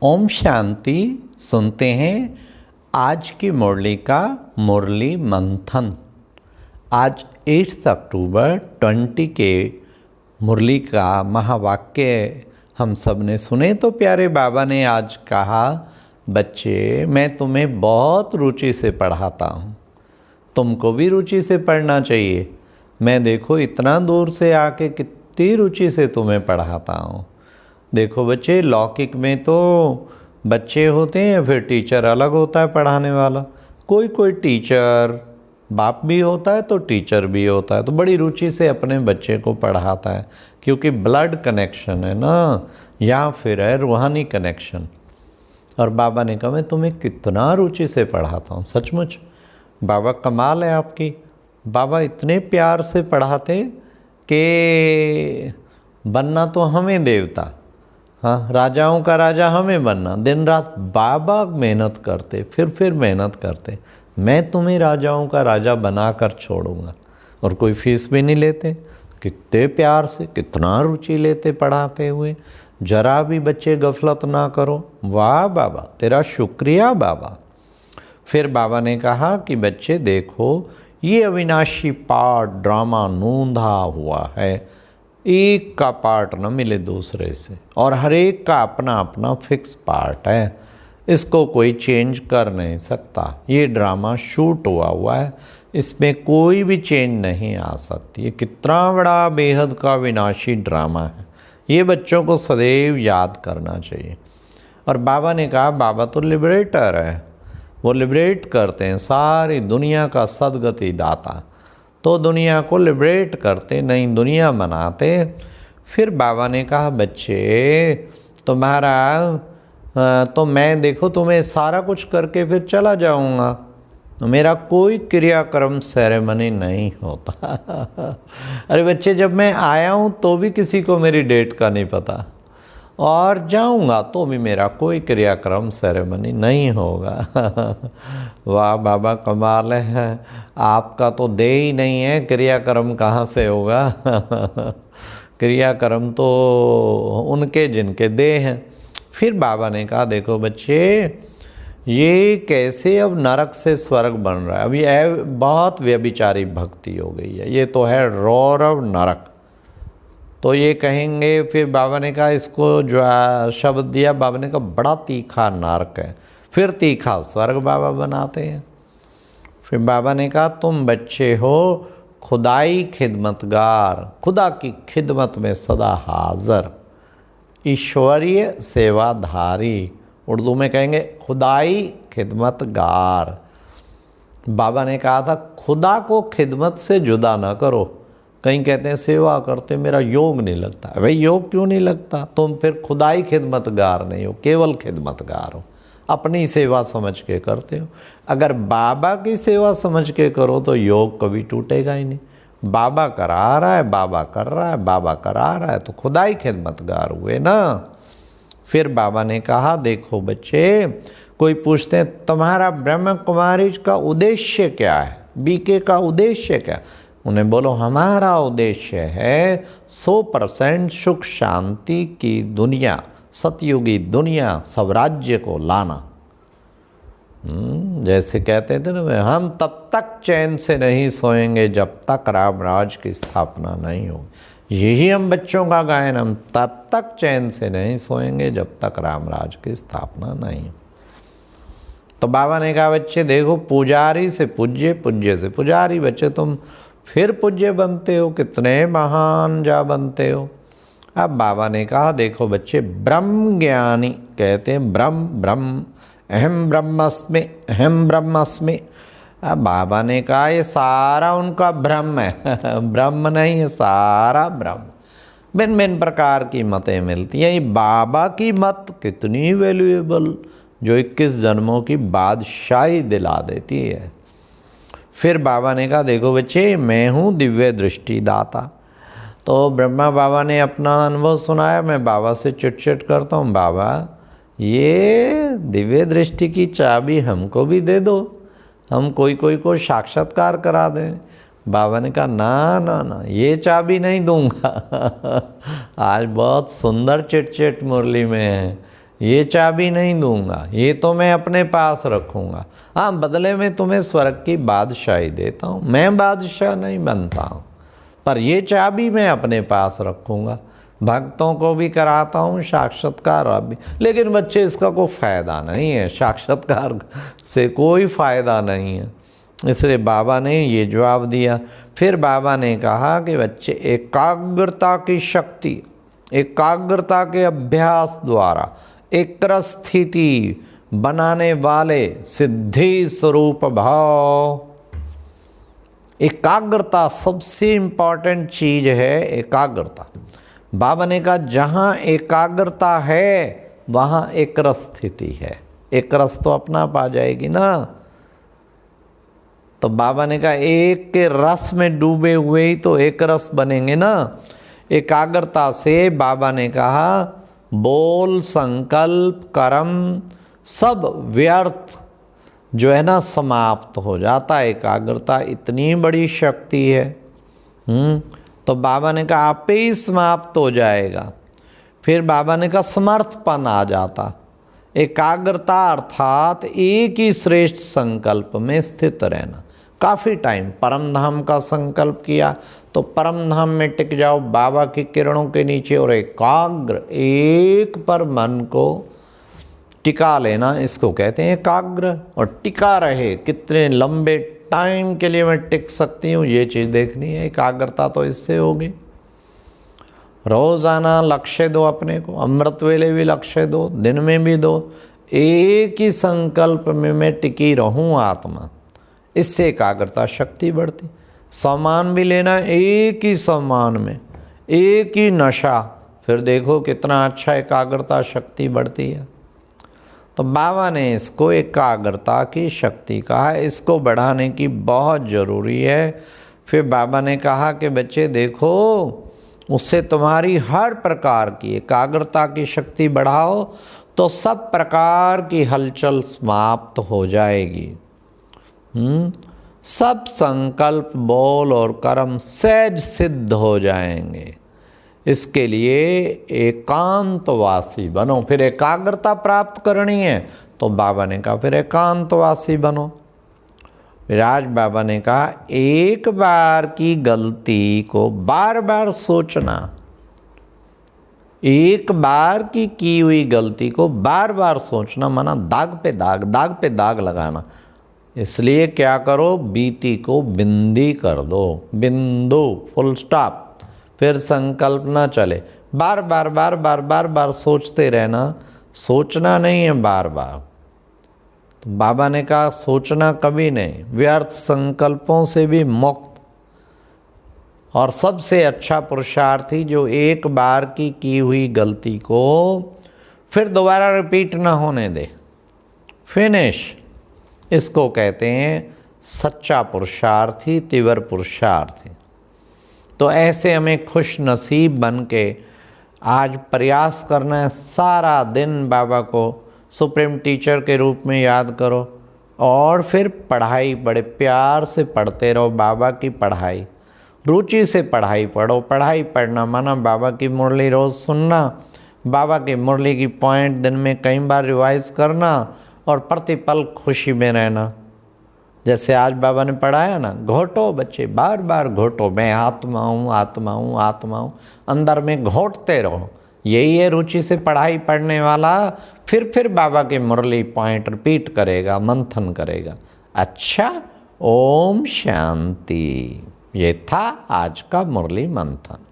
ओम शांति। सुनते हैं आज की मुरली का मुरली मंथन। आज 8 अक्टूबर 20 के मुरली का महावाक्य हम सब ने सुने। तो प्यारे बाबा ने आज कहा, बच्चे मैं तुम्हें बहुत रुचि से पढ़ाता हूँ, तुमको भी रुचि से पढ़ना चाहिए। मैं देखो इतना दूर से आके कितनी रुचि से तुम्हें पढ़ाता हूँ। देखो बच्चे, लौकिक में तो बच्चे होते हैं, फिर टीचर अलग होता है पढ़ाने वाला। कोई कोई टीचर बाप भी होता है तो टीचर भी होता है, तो बड़ी रुचि से अपने बच्चे को पढ़ाता है, क्योंकि ब्लड कनेक्शन है ना, या फिर है रूहानी कनेक्शन। और बाबा ने कहा मैं तुम्हें कितना रुचि से पढ़ाता हूँ। सचमुच बाबा कमाल है आपकी। बाबा इतने प्यार से पढ़ाते कि बनना तो हमें देवता, हाँ राजाओं का राजा हमें बनना। दिन रात बाबा मेहनत करते, फिर मेहनत करते, मैं तुम्हें राजाओं का राजा बना कर छोड़ूंगा। और कोई फीस भी नहीं लेते। कितने प्यार से, कितना रुचि लेते पढ़ाते हुए। जरा भी बच्चे गफलत ना करो। वाह बाबा, तेरा शुक्रिया बाबा। फिर बाबा ने कहा कि बच्चे देखो, ये अविनाशी पार्ट ड्रामा नूंधा हुआ है, एक का पार्ट न मिले दूसरे से, और हर एक का अपना अपना फिक्स पार्ट है, इसको कोई चेंज कर नहीं सकता। ये ड्रामा शूट हुआ है, इसमें कोई भी चेंज नहीं आ सकती। ये कितना बड़ा बेहद का विनाशी ड्रामा है, ये बच्चों को सदैव याद करना चाहिए। और बाबा ने कहा, बाबा तो लिबरेटर है, वो लिबरेट करते हैं सारी दुनिया का सदगति दाता, तो दुनिया को लिबरेट करते, नई दुनिया बनाते। फिर बाबा ने कहा, बच्चे तुम्हारा तो मैं देखो तुम्हें सारा कुछ करके फिर चला जाऊंगा, मेरा कोई क्रियाक्रम सेरेमनी नहीं होता। अरे बच्चे, जब मैं आया हूँ तो भी किसी को मेरी डेट का नहीं पता, और जाऊंगा तो भी मेरा कोई क्रियाक्रम सेरेमनी नहीं होगा। वाह बाबा कमाल है, आपका तो दे ही नहीं है, क्रियाक्रम कहाँ से होगा। क्रियाक्रम तो उनके जिनके दे हैं। फिर बाबा ने कहा, देखो बच्चे, ये कैसे अब नरक से स्वर्ग बन रहा है। अब ये बहुत व्यभिचारी भक्ति हो गई है, ये तो है रौरव नरक। तो ये कहेंगे, फिर बाबा ने कहा, इसको जो शब्द दिया बाबा ने कहा, बड़ा तीखा नरक है, फिर तीखा स्वर्ग बाबा बनाते हैं। फिर बाबा ने कहा, तुम बच्चे हो खुदाई खिदमतगार, खुदा की खिदमत में सदा हाजिर, ईश्वरीय सेवाधारी। उर्दू में कहेंगे खुदाई खिदमतगार। बाबा ने कहा था, खुदा को खिदमत से जुदा ना करो। कहीं कहते हैं सेवा करते मेरा योग नहीं लगता। भाई योग क्यों नहीं लगता? तुम फिर खुदाई खिदमतगार नहीं हो, केवल खिदमतगार हो, अपनी सेवा समझ के करते हो। अगर बाबा की सेवा समझ के करो तो योग कभी टूटेगा ही नहीं। बाबा करा रहा है, बाबा कर रहा है, बाबा करा रहा है, तो खुदाई खिदमतगार हुए ना। फिर बाबा ने कहा, देखो बच्चे, कोई पूछते हैं तुम्हारा ब्रह्म कुमारी का उद्देश्य क्या है, बीके का उद्देश्य क्या? उन्हें बोलो, हमारा उद्देश्य है 100% सुख शांति की दुनिया, सतयुगी दुनिया, स्वराज्य को लाना। जैसे कहते थे ना, हम तब तक चैन से नहीं सोएंगे जब तक राम राज की स्थापना नहीं हो। यही हम बच्चों का गायन, हम तब तक चैन से नहीं सोएंगे जब तक राम राज की स्थापना नहीं हो। तो बाबा ने कहा, बच्चे देखो, पुजारी से पूज्य, पूज्य से पुजारी। बच्चे तुम फिर पूज्य बनते हो, कितने महान जा बनते हो। अब बाबा ने कहा, देखो बच्चे, ब्रह्म ज्ञानी कहते हैं, ब्रह्म अहम ब्रह्मस्मि, अहम ब्रह्मस्मि। अब बाबा ने कहा, ये सारा उनका ब्रह्म है, ब्रह्म नहीं है, सारा ब्रह्म। भिन्न भिन्न प्रकार की मतें मिलती हैं। ये बाबा की मत कितनी वैल्यूएबल, जो 21 जन्मों की बादशाही दिला देती है। फिर बाबा ने कहा, देखो बच्चे, मैं हूँ दिव्य दृष्टि दाता। तो ब्रह्मा बाबा ने अपना अनुभव सुनाया। मैं बाबा से चिट करता हूँ, बाबा ये दिव्य दृष्टि की चाबी हमको भी दे दो, हम कोई को साक्षात्कार करा दें। बाबा ने कहा, ना ना ना, ये चाबी नहीं दूंगा। आज बहुत सुंदर चिट मुरली में है, ये चाबी नहीं दूंगा, ये तो मैं अपने पास रखूंगा। हाँ, बदले में तुम्हें स्वर्ग की बादशाही देता हूँ, मैं बादशाह नहीं बनता हूँ, पर ये चाबी मैं अपने पास रखूंगा। भक्तों को भी कराता हूँ साक्षात्कार अभी, लेकिन बच्चे इसका कोई फ़ायदा नहीं है, साक्षात्कार से कोई फ़ायदा नहीं है। इसलिए बाबा ने ये जवाब दिया। फिर बाबा ने कहा कि बच्चे, एकाग्रता की शक्ति, एकाग्रता के अभ्यास द्वारा एकाग्र स्थिति बनाने वाले सिद्धि स्वरूप भाव। एकाग्रता सबसे इम्पॉर्टेंट चीज है, एकाग्रता। बाबा ने कहा जहाँ एकाग्रता है वहाँ एक रस स्थिति है। एक रस तो अपना पा जाएगी ना। तो बाबा ने कहा एक के रस में डूबे हुए ही तो एक रस बनेंगे ना। एकाग्रता से बाबा ने कहा बोल, संकल्प, कर्म सब व्यर्थ जो है ना समाप्त हो जाता है। एकाग्रता इतनी बड़ी शक्ति है। तो बाबा ने कहा आपे ही समाप्त हो जाएगा। फिर बाबा ने कहा समर्थपन आ जाता। एकाग्रता अर्थात एक ही श्रेष्ठ संकल्प में स्थित रहना। काफ़ी टाइम परम धाम का संकल्प किया तो परम धाम में टिक जाओ, बाबा की किरणों के नीचे, और एकाग्र एक पर मन को टिका लेना, इसको कहते हैं एकाग्र। और टिका रहे, कितने लंबे टाइम के लिए मैं टिक सकती हूँ, ये चीज़ देखनी है। एकाग्रता तो इससे होगी। रोज़ाना लक्ष्य दो अपने को, अमृत वेले भी लक्ष्य दो, दिन में भी दो। एक ही संकल्प में मैं टिकी रहूँ आत्मा, इससे एकाग्रता शक्ति बढ़ती। सम्मान भी लेना एक ही सम्मान में, एक ही नशा, फिर देखो कितना अच्छा एकाग्रता शक्ति बढ़ती है। तो बाबा ने इसको एकाग्रता की शक्ति कहा। इसको बढ़ाने की बहुत ज़रूरी है। फिर बाबा ने कहा कि बच्चे देखो, उससे तुम्हारी हर प्रकार की एकाग्रता की शक्ति बढ़ाओ तो सब प्रकार की हलचल समाप्त हो जाएगी। सब संकल्प, बोल और कर्म सहज सिद्ध हो जाएंगे। इसके लिए एकांतवासी बनो। फिर एकाग्रता प्राप्त करनी है तो बाबा ने कहा फिर एकांतवासी बनो। फिर आज बाबा ने कहा एक बार की गलती को बार बार सोचना, एक बार की हुई गलती को बार बार सोचना, माना दाग पे दाग, दाग पे दाग लगाना। इसलिए क्या करो, बीती को बिंदी कर दो, बिंदु, फुल स्टॉप। फिर संकल्प ना चले, बार बार बार बार बार बार सोचते रहना। सोचना नहीं है बार बार। तो बाबा ने कहा सोचना कभी नहीं, व्यर्थ संकल्पों से भी मुक्त। और सबसे अच्छा पुरुषार्थी जो एक बार की हुई गलती को फिर दोबारा रिपीट ना होने दे, फिनिश। इसको कहते हैं सच्चा पुरुषार्थी, तीव्र पुरुषार्थी। तो ऐसे हमें खुश नसीब बन के आज प्रयास करना है। सारा दिन बाबा को सुप्रीम टीचर के रूप में याद करो और फिर पढ़ाई बड़े प्यार से पढ़ते रहो। बाबा की पढ़ाई, रुचि से पढ़ाई पढ़ो। पढ़ाई पढ़ना माना बाबा की मुरली रोज़ सुनना, बाबा की मुरली की पॉइंट दिन में कई बार रिवाइज करना और प्रतिपल खुशी में रहना। जैसे आज बाबा ने पढ़ाया ना, घोटो बच्चे, बार बार घोटो, मैं आत्मा हूँ, आत्मा हूँ, आत्मा हूँ, अंदर में घोटते रहो। यही है रुचि से पढ़ाई पढ़ने वाला। फिर बाबा के मुरली पॉइंट रिपीट करेगा, मंथन करेगा। अच्छा, ओम शांति। ये था आज का मुरली मंथन।